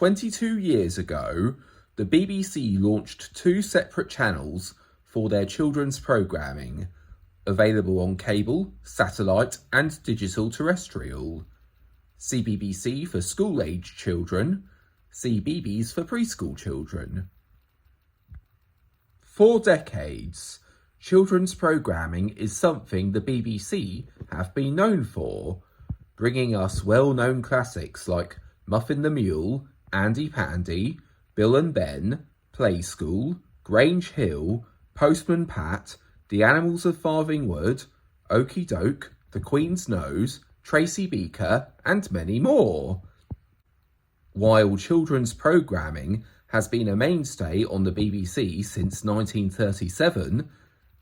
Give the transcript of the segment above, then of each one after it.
22 years ago, the BBC launched two separate channels for their children's programming, available on cable, satellite and digital terrestrial. CBBC for school-age children, CBeebies for preschool children. For decades, children's programming is something the BBC have been known for, bringing us well-known classics like Muffin the Mule, Andy Pandy, Bill and Ben, Play School, Grange Hill, Postman Pat, The Animals of Farthing Wood, Okie Doke, The Queen's Nose, Tracy Beaker, and many more. While children's programming has been a mainstay on the BBC since 1937,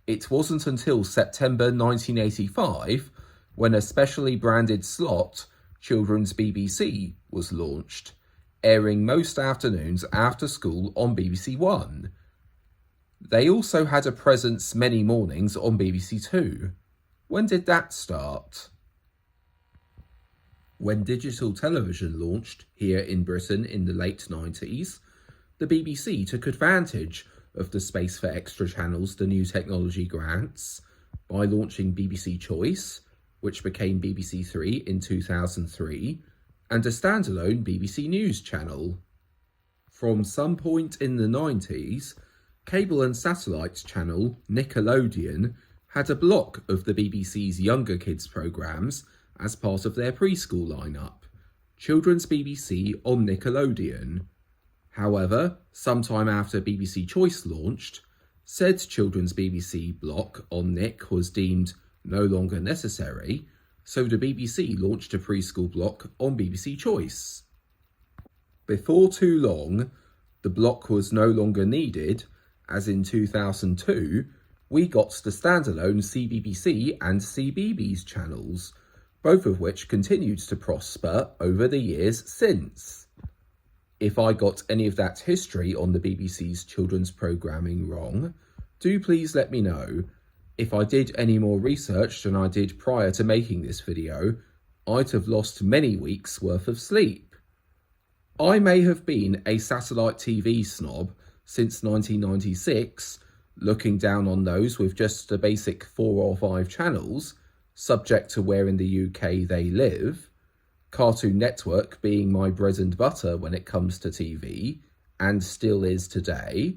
it wasn't until September 1985 when a specially branded slot, Children's BBC, was launched, airing most afternoons after school on BBC One. They also had a presence many mornings on BBC Two. When did that start? When digital television launched here in Britain in the late 90s, the BBC took advantage of the space for extra channels the new technology grants by launching BBC Choice, which became BBC Three in 2003, and a standalone BBC News channel. From some point in the 90s, cable and satellite channel Nickelodeon had a block of the BBC's younger kids programmes as part of their preschool lineup, Children's BBC on Nickelodeon. However, sometime after BBC Choice launched, said Children's BBC block on Nick was deemed no longer necessary, so the BBC launched a preschool block on BBC Choice. Before too long, the block was no longer needed, as in 2002, we got the standalone CBBC and CBeebies channels, both of which continued to prosper over the years since. If I got any of that history on the BBC's children's programming wrong, do please let me know. If I did any more research than I did prior to making this video, I'd have lost many weeks' worth of sleep. I may have been a satellite TV snob since 1996, looking down on those with just a basic 4 or 5 channels, subject to where in the UK they live, Cartoon Network being my bread and butter when it comes to TV, and still is today,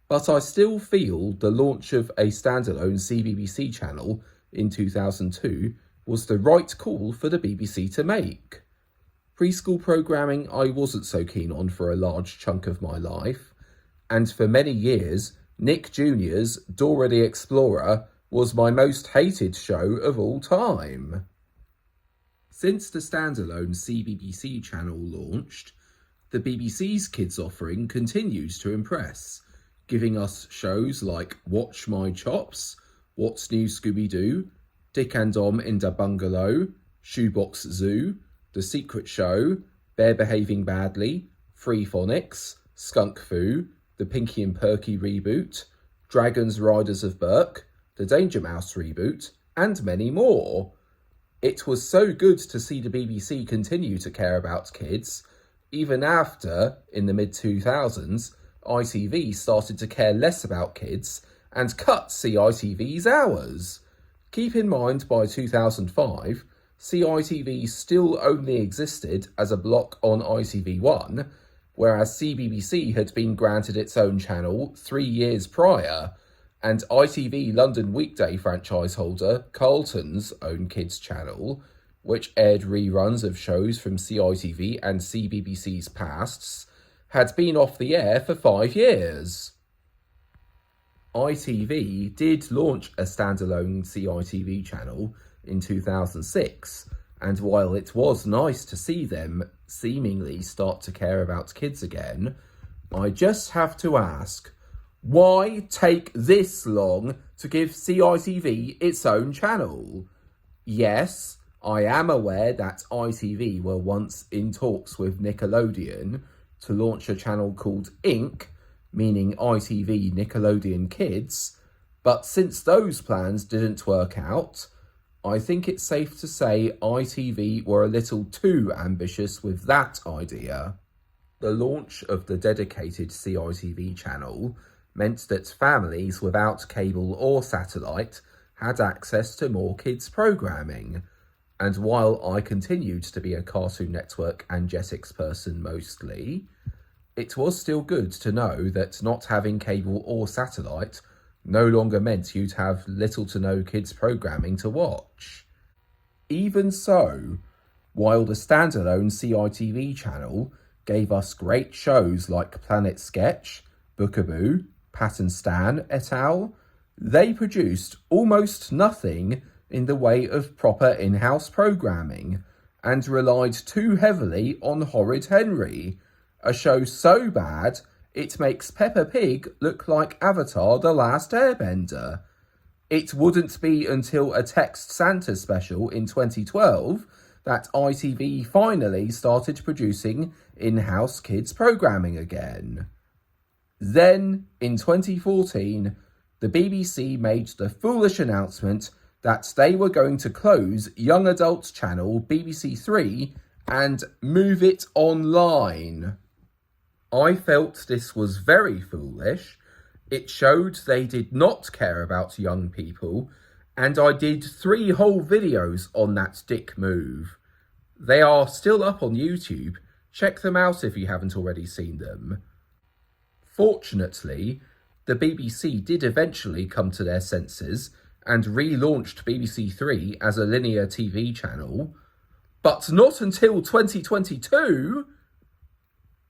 but I still feel the launch of a standalone CBBC channel in 2002 was the right call for the BBC to make. Preschool programming I wasn't so keen on for a large chunk of my life, and for many years, Nick Jr.'s Dora the Explorer was my most hated show of all time. Since the standalone CBBC channel launched, the BBC's kids offering continues to impress, giving us shows like Watch My Chops, What's New Scooby-Doo, Dick and Dom in the Bungalow, Shoebox Zoo, The Secret Show, Bear Behaving Badly, Free Phonics, Skunk Fu, The Pinky and Perky reboot, Dragons Riders of Berk, The Danger Mouse reboot, and many more. It was so good to see the BBC continue to care about kids, even after, in the mid-2000s, ITV started to care less about kids and cut CITV's hours. Keep in mind, by 2005, CITV still only existed as a block on ITV1, whereas CBBC had been granted its own channel 3 years prior, and ITV London weekday franchise holder Carlton's own kids channel, which aired reruns of shows from CITV and CBBC's pasts, had been off the air for 5 years. ITV did launch a standalone CITV channel in 2006, and while it was nice to see them seemingly start to care about kids again, I just have to ask, why take this long to give CITV its own channel? Yes, I am aware that ITV were once in talks with Nickelodeon to launch a channel called Inc., meaning ITV Nickelodeon Kids, but since those plans didn't work out, I think it's safe to say ITV were a little too ambitious with that idea. The launch of the dedicated CITV channel meant that families without cable or satellite had access to more kids' programming. And while I continued to be a Cartoon Network and Jetix person mostly, it was still good to know that not having cable or satellite no longer meant you'd have little to no kids' programming to watch. Even so, while the standalone CITV channel gave us great shows like Planet Sketch, Bookaboo, Pat and Stan et al., they produced almost nothing in the way of proper in-house programming and relied too heavily on Horrid Henry, a show so bad it makes Peppa Pig look like Avatar The Last Airbender. It wouldn't be until a Text Santa special in 2012 that ITV finally started producing in-house kids programming again. Then, in 2014, the BBC made the foolish announcement that they were going to close young adult channel BBC Three and move it online. I felt this was very foolish. It showed they did not care about young people, and I did 3 whole videos on that dick move. They are still up on YouTube. Check them out if you haven't already seen them. Fortunately, the BBC did eventually come to their senses and relaunched BBC Three as a linear TV channel, but not until 2022.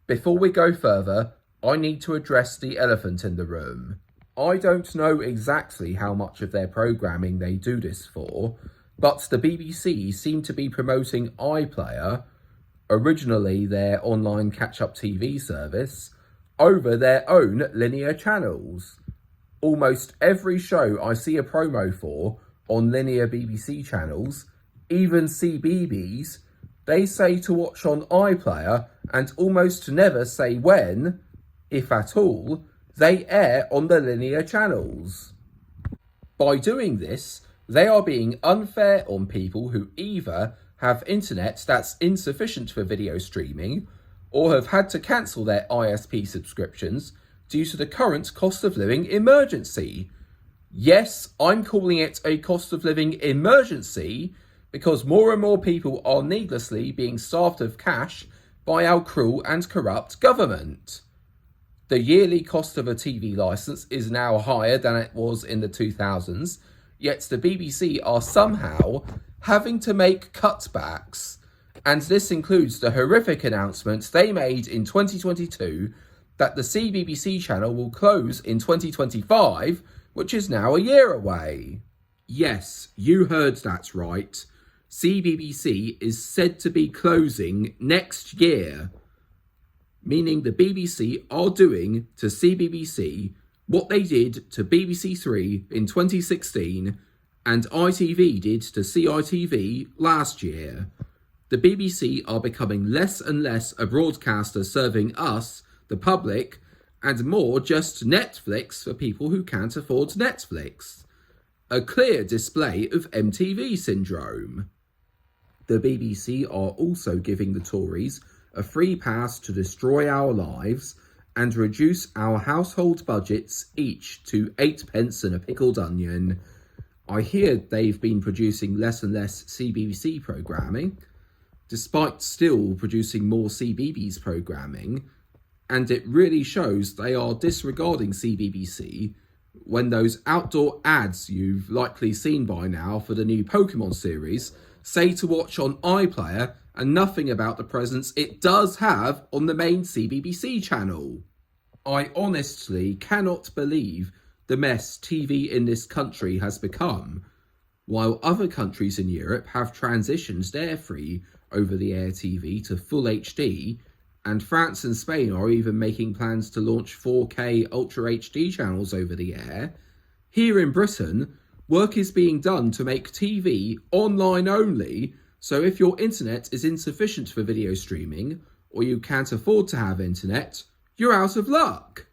Before we go further, I need to address the elephant in the room. I don't know exactly how much of their programming they do this for, but the BBC seem to be promoting iPlayer, originally their online catch-up TV service, over their own linear channels. Almost every show I see a promo for on linear BBC channels, even CBeebies, they say to watch on iPlayer and almost never say when, if at all, they air on the linear channels. By doing this, they are being unfair on people who either have internet that's insufficient for video streaming or have had to cancel their ISP subscriptions due to the current cost of living emergency. Yes, I'm calling it a cost of living emergency because more and more people are needlessly being starved of cash by our cruel and corrupt government. The yearly cost of a TV licence is now higher than it was in the 2000s, yet the BBC are somehow having to make cutbacks. And this includes the horrific announcement they made in 2022 that the CBBC channel will close in 2025, which is now a year away. Yes, you heard that right. CBBC is said to be closing next year, meaning the BBC are doing to CBBC what they did to BBC Three in 2016 and ITV did to CITV last year. The BBC are becoming less and less a broadcaster serving us, the public, and more just Netflix for people who can't afford Netflix. A clear display of MTV syndrome. The BBC are also giving the Tories a free pass to destroy our lives and reduce our household budgets each to 8p and a pickled onion. I hear they've been producing less and less CBBC programming, despite still producing more CBeebies programming, and it really shows they are disregarding CBBC when those outdoor ads you've likely seen by now for the new Pokemon series say to watch on iPlayer and nothing about the presence it does have on the main CBBC channel. I honestly cannot believe the mess TV in this country has become, while other countries in Europe have transitioned their free over-the-air TV to full HD, and France and Spain are even making plans to launch 4K Ultra HD channels over the air. Here in Britain, work is being done to make TV online only, so if your internet is insufficient for video streaming, or you can't afford to have internet, you're out of luck.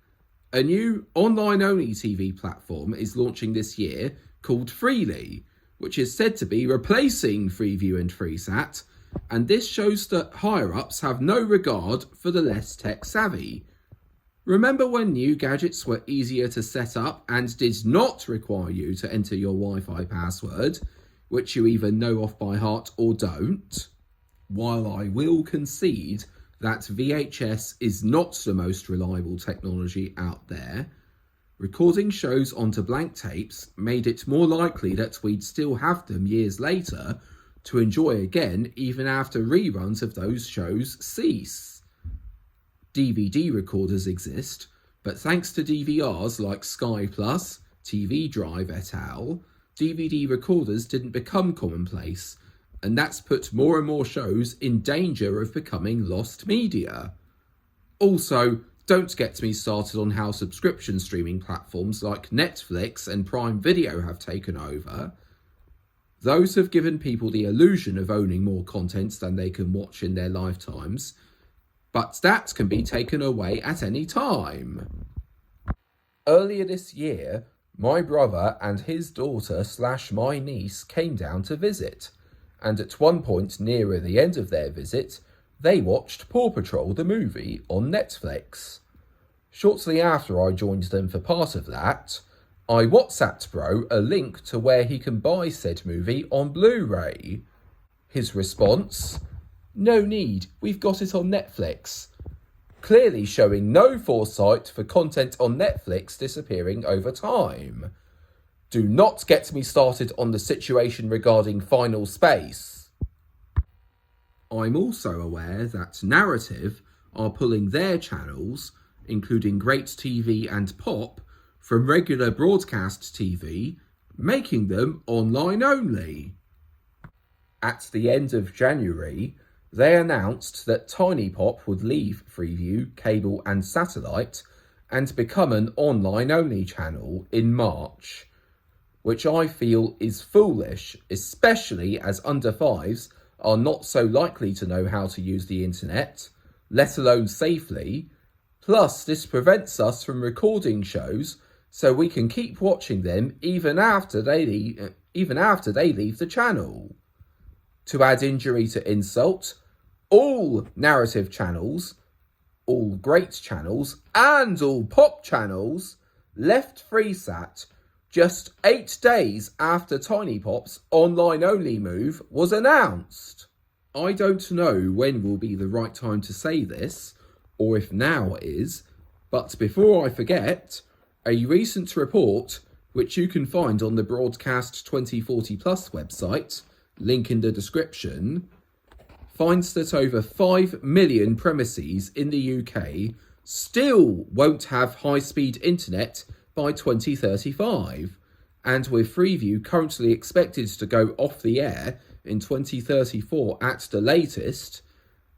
A new online-only TV platform is launching this year called Freely, which is said to be replacing Freeview and Freesat, and this shows that higher-ups have no regard for the less tech-savvy. Remember when new gadgets were easier to set up and did not require you to enter your Wi-Fi password, which you either know off by heart or don't? While I will concede that VHS is not the most reliable technology out there, recording shows onto blank tapes made it more likely that we'd still have them years later to enjoy again even after reruns of those shows cease. DVD recorders exist, but thanks to DVRs like Sky Plus, TV Drive et al., DVD recorders didn't become commonplace, and that's put more and more shows in danger of becoming lost media. Also, don't get me started on how subscription streaming platforms like Netflix and Prime Video have taken over. Those have given people the illusion of owning more content than they can watch in their lifetimes, but that can be taken away at any time. Earlier this year, my brother and his daughter/my niece came down to visit, and at one point nearer the end of their visit, they watched Paw Patrol the movie on Netflix. Shortly after I joined them for part of that, I WhatsApped Bro a link to where he can buy said movie on Blu-ray. His response? No need, we've got it on Netflix. Clearly showing no foresight for content on Netflix disappearing over time. Do not get me started on the situation regarding Final Space. I'm also aware that Narrative are pulling their channels, including Great TV and Pop, from regular broadcast TV, making them online only. At the end of January, they announced that Tiny Pop would leave Freeview, cable and satellite and become an online-only channel in March, which I feel is foolish, especially as under-5s are not so likely to know how to use the internet, let alone safely. Plus, this prevents us from recording shows so we can keep watching them even after they leave the channel. To add injury to insult, all narrative channels, all great channels, and all pop channels left FreeSat just 8 days after Tiny Pop's online-only move was announced. I don't know when will be the right time to say this, or if now is, but before I forget, a recent report, which you can find on the Broadcast 2040 Plus website, link in the description, finds that over 5 million premises in the UK still won't have high-speed internet by 2035, and with Freeview currently expected to go off the air in 2034 at the latest,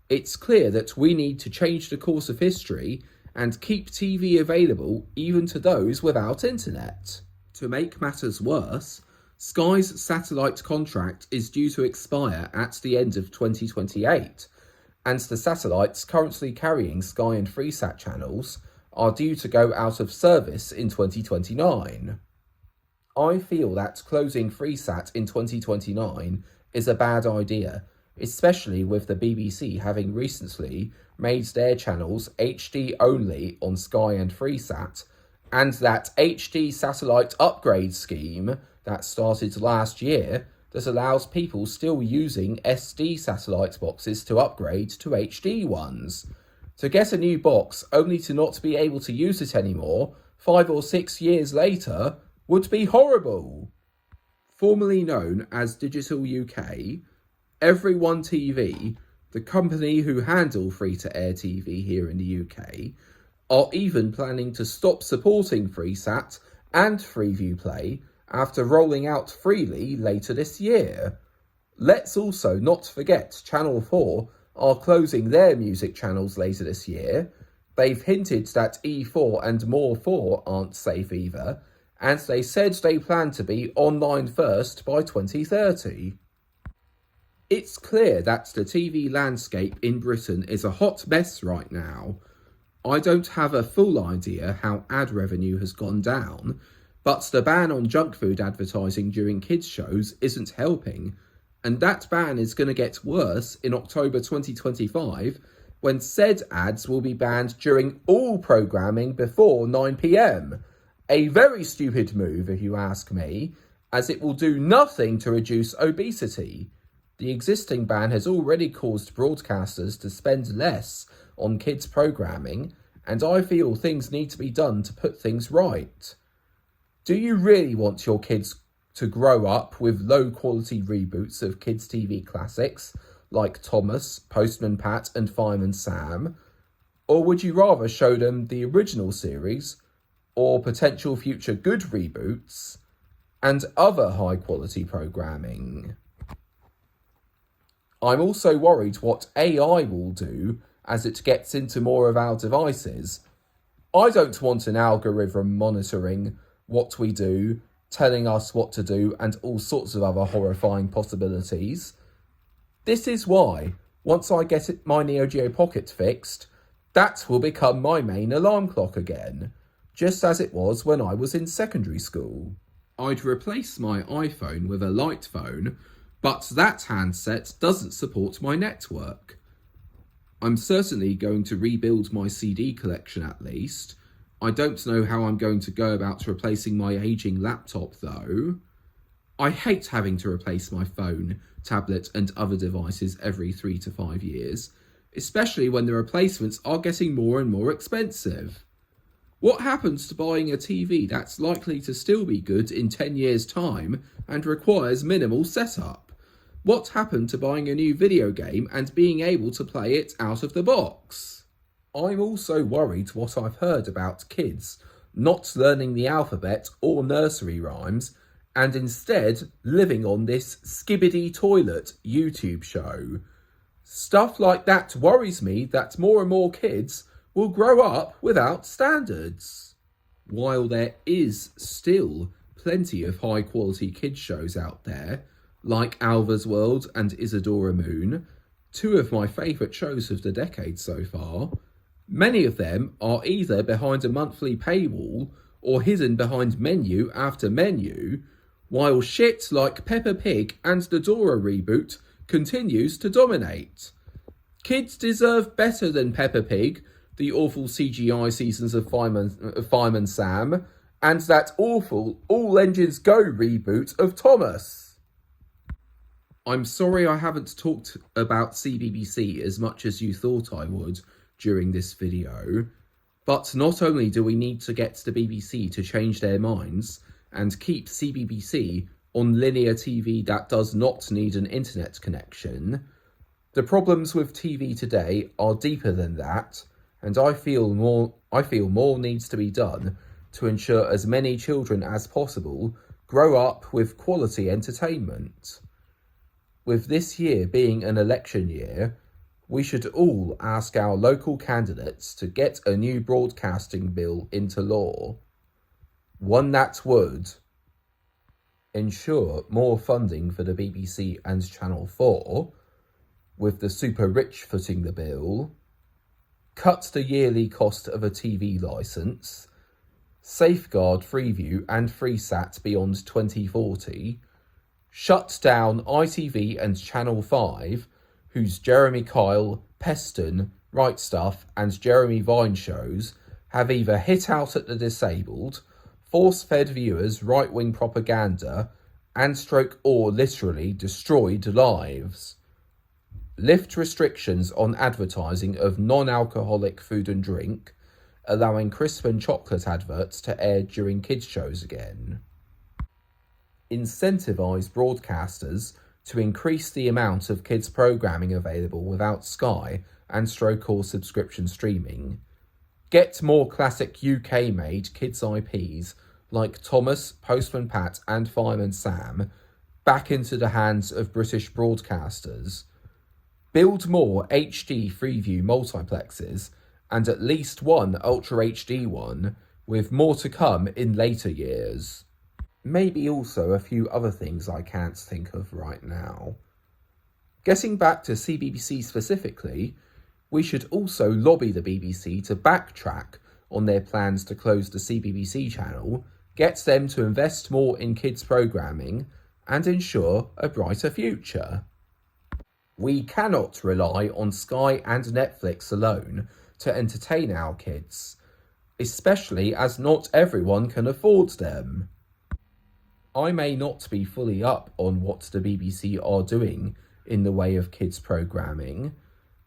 it's clear that we need to change the course of history and keep TV available even to those without internet. To make matters worse, Sky's satellite contract is due to expire at the end of 2028, and the satellites currently carrying Sky and FreeSat channels are due to go out of service in 2029. I feel that closing FreeSat in 2029 is a bad idea, especially with the BBC having recently made their channels HD only on Sky and FreeSat, and that HD satellite upgrade scheme that started last year that allows people still using SD satellite boxes to upgrade to HD ones. To get a new box only to not be able to use it anymore 5 or 6 years later would be horrible. Formerly known as Digital UK, Everyone TV, the company who handle free-to-air TV here in the UK, are even planning to stop supporting FreeSat and Freeview Play after rolling out freely later this year. Let's also not forget Channel 4 are closing their music channels later this year. They've hinted that E4 and More 4 aren't safe either, and they said they plan to be online first by 2030. It's clear that the TV landscape in Britain is a hot mess right now. I don't have a full idea how ad revenue has gone down, but the ban on junk food advertising during kids' shows isn't helping, And that ban is going to get worse in October 2025, when said ads will be banned during all programming before 9 p.m. A very stupid move, if you ask me, as it will do nothing to reduce obesity. The existing ban has already caused broadcasters to spend less on kids' programming, and I feel things need to be done to put things right. Do you really want your kids to grow up with low-quality reboots of kids' TV classics like Thomas, Postman Pat and Fireman Sam? Or would you rather show them the original series, or potential future good reboots, and other high-quality programming? I'm also worried what AI will do as it gets into more of our devices. I don't want an algorithm monitoring what we do, telling us what to do, and all sorts of other horrifying possibilities. This is why, once I get my Neo Geo Pocket fixed, that will become my main alarm clock again, just as it was when I was in secondary school. I'd replace my iPhone with a light phone, but that handset doesn't support my network. I'm certainly going to rebuild my CD collection at least. I don't know how I'm going to go about replacing my aging laptop though. I hate having to replace my phone, tablet and other devices every 3 to 5 years, especially when the replacements are getting more and more expensive. What happens to buying a TV that's likely to still be good in 10 years' time and requires minimal setup? What happened to buying a new video game and being able to play it out of the box? I'm also worried what I've heard about kids not learning the alphabet or nursery rhymes and instead living on this Skibbity Toilet YouTube show. Stuff like that worries me that more and more kids will grow up without standards. While there is still plenty of high quality kids shows out there, like Alva's World and Isadora Moon, two of my favourite shows of the decade so far, many of them are either behind a monthly paywall or hidden behind menu after menu, while shit like Peppa Pig and the Dora reboot continues to dominate. Kids deserve better than Peppa Pig, the awful CGI seasons of Fireman Sam, and that awful All Engines Go reboot of Thomas. I'm sorry I haven't talked about CBBC as much as you thought I would during this video, but not only do we need to get the BBC to change their minds and keep CBBC on linear TV that does not need an internet connection, the problems with TV today are deeper than that, and I feel more needs to be done to ensure as many children as possible grow up with quality entertainment. With this year being an election year, we should all ask our local candidates to get a new broadcasting bill into law. One that would ensure more funding for the BBC and Channel 4, with the super rich footing the bill, cut the yearly cost of a TV licence, safeguard Freeview and Freesat beyond 2040, shut down ITV and Channel 5, whose Jeremy Kyle, Peston, Right Stuff and Jeremy Vine shows have either hit out at the disabled, force-fed viewers right-wing propaganda, and or literally destroyed lives. Lift restrictions on advertising of non-alcoholic food and drink, allowing crisp and chocolate adverts to air during kids' shows again. Incentivise broadcasters to increase the amount of kids' programming available without Sky and or subscription streaming. Get more classic UK-made kids' IPs like Thomas, Postman Pat and Fireman Sam back into the hands of British broadcasters. Build more HD Freeview multiplexes and at least one Ultra HD one, with more to come in later years. Maybe also a few other things I can't think of right now. Getting back to CBBC specifically, we should also lobby the BBC to backtrack on their plans to close the CBBC channel, get them to invest more in kids' programming, and ensure a brighter future. We cannot rely on Sky and Netflix alone to entertain our kids, especially as not everyone can afford them. I may not be fully up on what the BBC are doing in the way of kids programming,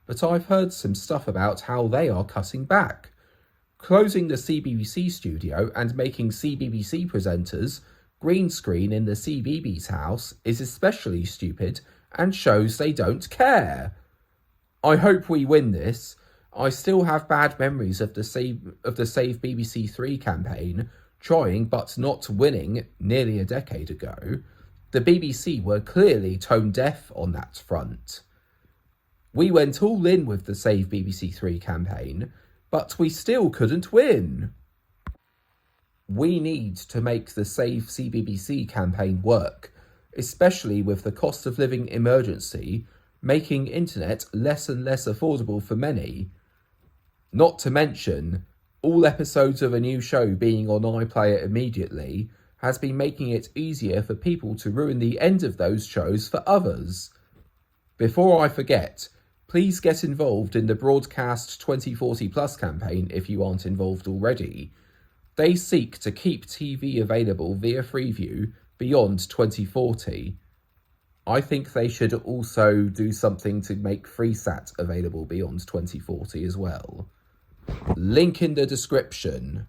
but I've heard some stuff about how they are cutting back, closing the CBBC studio and making CBBC presenters green screen in the CBeebies house is especially stupid and shows they don't care. I hope we win this. I still have bad memories of the Save BBC 3 campaign, trying but not winning nearly a decade ago. The BBC were clearly tone deaf on that front. We went all in with the Save BBC 3 campaign, but we still couldn't win. We need to make the Save CBBC campaign work, especially with the cost of living emergency making internet less and less affordable for many. Not to mention, all episodes of a new show being on iPlayer immediately has been making it easier for people to ruin the end of those shows for others. Before I forget, please get involved in the Broadcast 2040 Plus campaign if you aren't involved already. They seek to keep TV available via Freeview beyond 2040. I think they should also do something to make FreeSat available beyond 2040 as well. Link in the description.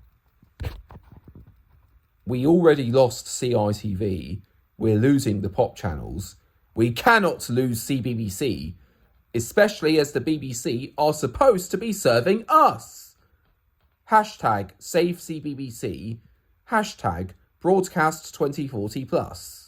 We already lost CITV. We're losing the pop channels. We cannot lose CBBC, especially as the BBC are supposed to be serving us. #SaveCBBC. #Broadcast 2040 Plus.